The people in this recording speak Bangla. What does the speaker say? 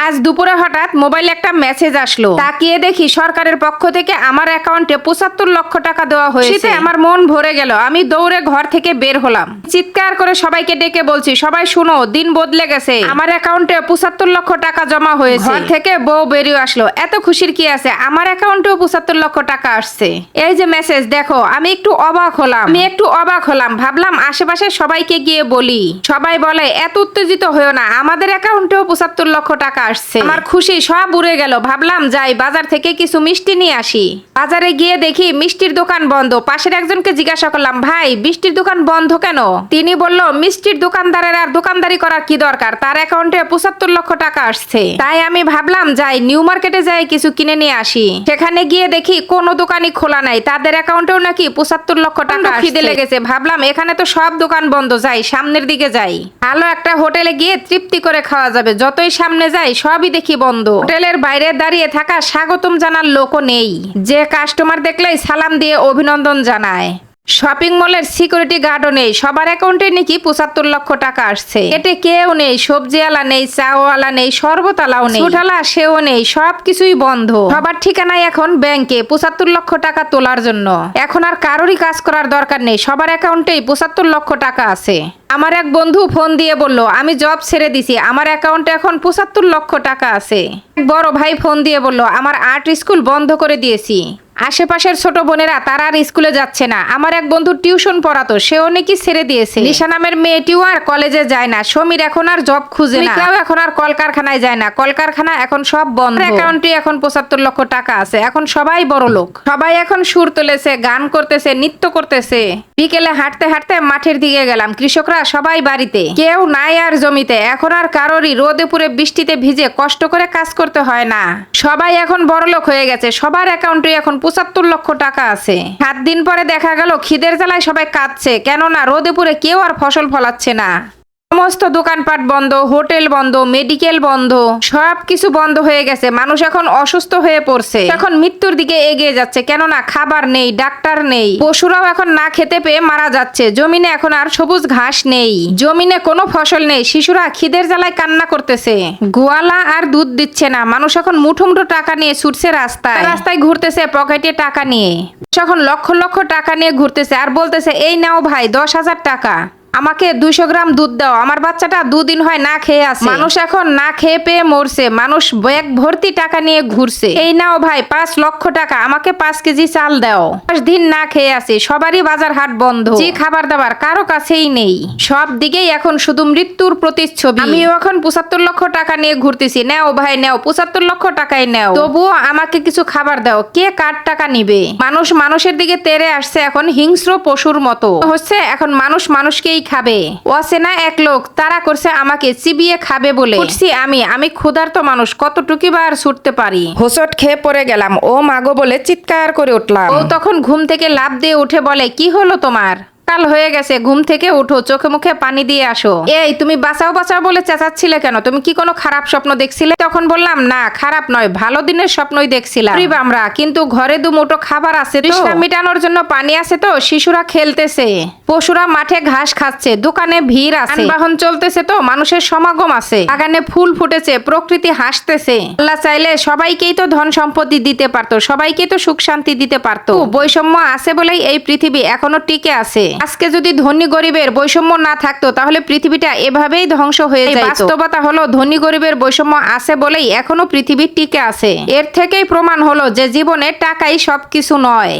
আজ দুপুরে হঠাৎ মোবাইলে একটা মেসেজ আসলো, তাকিয়ে দেখি সরকারের পক্ষ থেকে আমার অ্যাকাউন্টে ৭৫ লক্ষ টাকা দেওয়া হয়েছে। আমার মন ভরে গেল। আমি দৌড়ে ঘর থেকে বের হলাম, চিৎকার করে সবাইকে ডেকে বলছি, সবাই শুনো, দিন বদলে গেছে, আমার অ্যাকাউন্টে ৭৫ লক্ষ টাকা জমা হয়েছে। ঘর থেকে বউ বেরিয়ে আসলো, এত খুশির কি আছে, আমার অ্যাকাউন্টেও ৭৫ লক্ষ টাকা আসছে। এই যে মেসেজ দেখো, আমি একটু অবাক হলাম। ভাবলাম আশেপাশে সবাইকে গিয়ে বলি। সবাই বলে এত উত্তেজিত হয়েও না, আমাদের অ্যাকাউন্টেও ৭৫ লক্ষ টাকা আসছে। আমার খুশি সব উড়ে গেল। ভাবলাম যাই বাজার থেকে কিছু মিষ্টি নিয়ে আসি। বাজারে গিয়ে দেখি মিষ্টির দোকান বন্ধ। পাশের একজনকে জিজ্ঞাসা করলাম, ভাই মিষ্টির দোকান বন্ধ কেন? তিনি বলল, মিষ্টির দোকানদারের আর দোকানদারি করার কি দরকার, তার অ্যাকাউন্টে ৭৫ লক্ষ টাকা আসছে। তাই আমি ভাবলাম যাই নিউ মার্কেটে যাই কিছু কিনে নিয়ে আসি। সেখানে গিয়ে দেখি কোনো দোকানই খোলা নাই, তাদের অ্যাকাউন্টেও নাকি ৭৫ লক্ষ টাকা খিদে লেগেছে। ভাবলাম এখানে তো সব দোকান বন্ধ, যাই সামনের দিকে যাই, ভালো একটা হোটেলে গিয়ে তৃপ্তি করে খাওয়া যাবে। যতই সামনে যাই সবই দেখি বন্ধ। হোটেলের বাইরে দাঁড়িয়ে থাকা স্বাগতম জানার লোকও নেই, যে কাস্টমার দেখলেই সালাম দিয়ে অভিনন্দন জানায়। শপিং মলের সিকিউরিটি গার্ডও নেই, সবার অ্যাকাউন্টে নাকি ৭৫ লক্ষ টাকা আসছে। এতে কেউ নেই, সবজিওয়ালা নেই, চাওয়ালা নেই, শরবতওয়ালাও নেই, ছোটালা সেও নেই, সবকিছুই বন্ধ। সবার ঠিকানায় এখন ব্যাংকে ৭৫ লক্ষ টাকা তোলার জন্য। এখন আর কারোরই কাজ করার দরকার নেই, সবার অ্যাকাউন্টেই ৭৫ লক্ষ টাকা আছে। আমার এক বন্ধু ফোন দিয়ে বলল, আমি জব ছেড়ে দিছি, আমার অ্যাকাউন্টে এখন ৭৫ লক্ষ টাকা আছে। বড় ভাই ফোন দিয়ে বলল, আমার আর্ট স্কুল বন্ধ করে দিয়েছি। আশেপাশের ছোট বোনেরা তারা আর স্কুলে যাচ্ছে না। আমার এক বন্ধু টিউশন পড়াতো, সেও নাকি ছেড়ে দিয়েছে। লিসা নামের মেয়েটিও আর কলেজে যায় না। সমীর এখন আর জব খুঁজে না। এখন আর কলকারখানায় যায় না, কলকারখানা এখন সব বন্ধ। অ্যাকাউন্টে এখন ৭৫ লক্ষ টাকা আছে। এখন সবাই বড় লোক, সবাই এখন সুর তুলেছে, গান করতেছে, নৃত্য করতেছে। বিকেলে হাঁটতে হাঁটতে মাঠের দিকে গেলাম। কৃষকরা সবাই বাড়িতে, কেউ নাই আর জমিতে। এখন আর কারোরই রোদে পুড়ে বৃষ্টিতে ভিজে কষ্ট করে কাজ করতে হয় না। সবাই এখন বড় লোক হয়ে গেছে, সবার অ্যাকাউন্টে এখন ৭৫ লক্ষ টাকা আছে। ৭ দিন পরে দেখা গেল খিদের জ্বালায় সবাই কাঁদছে, কেননা রোদে পুড়ে কেউ আর ফসল ফলাচ্ছে না। সমস্ত দোকানপাট বন্ধ, হোটেল বন্ধ, মেডিকেল বন্ধ, সবকিছু বন্ধ হয়ে গেছে। মানুষ এখন অসুস্থ হয়ে পড়ছে, এখন মৃত্যুর দিকে এগিয়ে যাচ্ছে, কেননা খাবার নেই, ডাক্তার নেই। পশুরাও এখন না খেতে পেয়ে মারা যাচ্ছে। জমিনে এখন আর সবুজ ঘাস নেই, জমিনে কোনো ফসল নেই। শিশুরা খিদের জ্বালায় কান্না করতেছে, গোয়ালা আর দুধ দিচ্ছে না। মানুষ এখন মুঠো মুঠো টাকা নিয়ে ছুটছে রাস্তায় রাস্তায় ঘুরতেছে, পকেটে টাকা নিয়ে। এখন লক্ষ লক্ষ টাকা নিয়ে ঘুরতেছে আর বলতেছে, এই নাও ভাই ১০,০০০ টাকা, আমাকে ২০০ গ্রাম দুধ দাও, আমার বাচ্চাটা ২ দিন হয় না খেয়ে আছে। মানুষ এখন না খেয়ে পেয়ে মরছে। মানুষ ব্যাগ ভর্তি টাকা নিয়ে ঘুরছে, এই নাও ভাই ৫ লক্ষ টাকা, আমাকে ৫ কেজি চাল দাও। ৫ দিন না খেয়ে আছে, সবারই বাজার হাট বন্ধ, যে খাবার দাবার কারো কাছেই নেই। সব দিকেই এখন শুধু মৃত্যুর প্রতিচ্ছবি। আমিও এখন ৭৫ লক্ষ টাকা নিয়ে ঘুরতেছি, নেও ভাই নেও, ৭৫ লক্ষ টাকাই নেও, তবুও আমাকে কিছু খাবার দাও। কে কার টাকা নিবে? মানুষ মানুষের দিকে তেড়ে আসছে, এখন হিংস্র পশুর মতো হচ্ছে। এখন মানুষ মানুষকেই খাবে। অচেনা এক লোক তারা করছে আমাকে চিবিয়ে খাবে বলে উঠছি আমি ক্ষুধার্ত মানুষ, কতটুকু বা আর ছুটতে পারি। হোঁচট খেয়ে পড়ে গেলাম, ও মাগো বলে চিৎকার করে উঠলাম। ও তখন ঘুম থেকে লাফ দিয়ে উঠে বলে, কি হলো তোমার? কাল হয়ে গেছে, ঘুম থেকে উঠো, চোখে মুখে পানি দিয়ে আসো। এই তুমি বাঁচাও বাঁচাও বলে চেঁচাচ্ছিলে কেন? তুমি কি কোনো খারাপ স্বপ্ন দেখছিলে? তখন বললাম, না খারাপ নয়, ভালো দিনের স্বপ্নই দেখছিলাম। আমরা কিন্তু ঘরে দুমুঠো খাবার আছে, তৃষ্ণা মিটানোর জন্য পানি আছে, তো শিশুরা খেলতেছে, পশুরা মাঠে ঘাস খাচ্ছে, দোকানে ভিড় আছে, যানবাহন চলতেছে, তো মানুষের সমাগম আছে, বাগানে ফুল ফুটেছে, প্রকৃতি হাসতেছে। আল্লাহ চাইলে সবাইকেই তো ধন সম্পত্তি দিতে পারতো, সবাইকেই তো সুখ শান্তি দিতে পারতো। বৈষম্য আছে বলেই এই পৃথিবী এখনো টিকে আছে। আজকে যদি ধনী গরিবের বৈষম্য না থাকতো, তাহলে পৃথিবীটা এভাবেই ধ্বংস হয়ে যেত। বাস্তবতা হলো ধনী গরিবের বৈষম্য আছে বলেই এখনো পৃথিবী টিকে আছে। এর থেকেই প্রমাণ হলো যে জীবনে টাকাই সবকিছু নয়।